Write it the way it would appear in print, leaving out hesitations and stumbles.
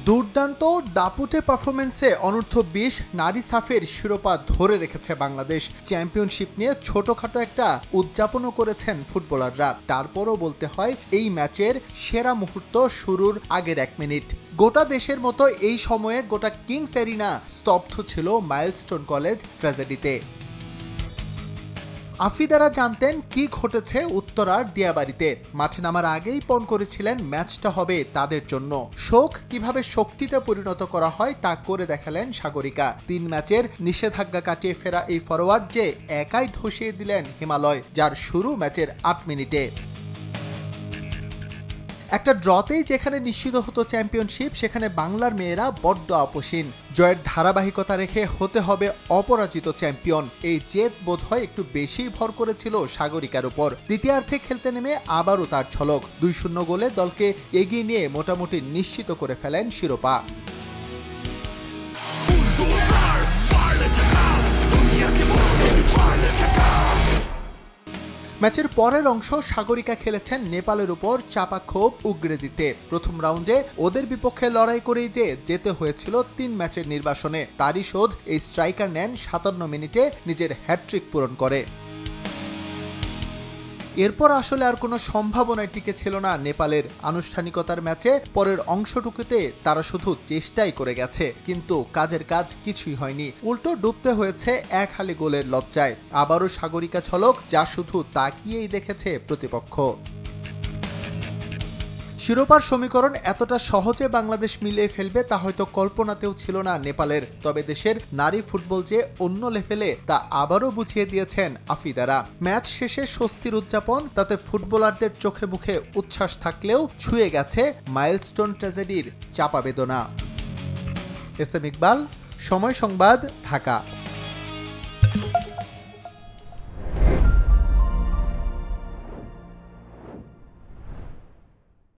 দুর্দান্ত দাপুটে পারফরমেন্সে অনূর্ধ্ব-20 নারী সাফের শিরোপা ধরে রেখেছে বাংলাদেশ। চ্যাম্পিয়নশিপ নিয়ে ছোটখাটো একটা উদযাপনও করেছেন ফুটবলাররা। তারপরও বলতে হয় এই ম্যাচের সেরা মুহূর্ত শুরুর আগের 1 মিনিট। গোটা দেশের মতো এই সময়ে গোটা কিংস এরিনা স্তব্ধ ছিল মাইলস্টোন কলেজ ট্র্যাজেডিতে। আফিদারা জানতেন কি ঘটেছে উত্তরার দিয়াবাড়িতে। মাঠে নামার আগেই পণ করেছিলেন ম্যাচটা হবে তাদের জন্য। শোক কিভাবে শক্তিতে পরিণত করা হয় তা করে দেখালেন সাগরিকা। 3 ম্যাচের নিষেধাজ্ঞা কাটিয়ে ফেরা এই ফরোয়ার্ড যে একাই ধসিয়ে দিলেন হিমালয়, যার শুরু ম্যাচের 8 মিনিটে। একটা ড্রতেই যেখানে নিশ্চিত হতো চ্যাম্পিয়নশিপ, সেখানে বাংলার মেয়েরা বড্ড আপোষহীন। জয়ের ধারাবাহিকতা রেখে হতে হবে অপরাজিত চ্যাম্পিয়ন, এই জেদ বোধহয় একটু বেশি ভর করেছিল সাগরিকার উপর। দ্বিতীয়ার্ধে খেলতে নেমে আবারও তার ঝলক। 2-0 গোলে দলকে এগিয়ে নিয়ে মোটামুটি নিশ্চিত করে ফেলেন শিরোপা। ম্যাচের পরের অংশ সাগরিকা খেলেছেন নেপালের উপর চাপা ক্ষোভ উগরে দিতে। প্রথম রাউন্ডে ওদের বিপক্ষে লড়াই করেই যে যেতে হয়েছিল 3 ম্যাচের নির্বাসনে, তারই শোধ এই স্ট্রাইকার নেন 57 মিনিটে নিজের হ্যাটট্রিক পূরণ করে। এরপর আসলে আর কোনো সম্ভাবনায় টিকে ছিল না নেপালের। আনুষ্ঠানিকতার ম্যাচে পরের অংশটুকুতে তারা শুধু চেষ্টাই করে গেছে, কিন্তু কাজের কাজ কিছুই হয়নি। উল্টো ডুবতে হয়েছে 1 হালি গোলের লজ্জায়। আবারও সাগরিকা ঝলক, যা শুধু তাকিয়েই দেখেছে প্রতিপক্ষ। শিরোপার সমীকরণ এতটা সহজে বাংলাদেশ মিলিয়ে ফেলবে তা হয়তো কল্পনাতেও ছিল না নেপালের। তবে দেশের নারী ফুটবল যে অন্য লেভেলে তা আবারও বুঝিয়ে দিয়েছেন আফিদারা। ম্যাচ শেষে স্বস্তির উদযাপন, তাতে ফুটবলারদের চোখে মুখে উচ্ছ্বাস থাকলেও ছুঁয়ে গেছে মাইলস্টোন ট্র্যাজেডির চাপা বেদনা। এস এম ইকবাল, সময় সংবাদ, ঢাকা।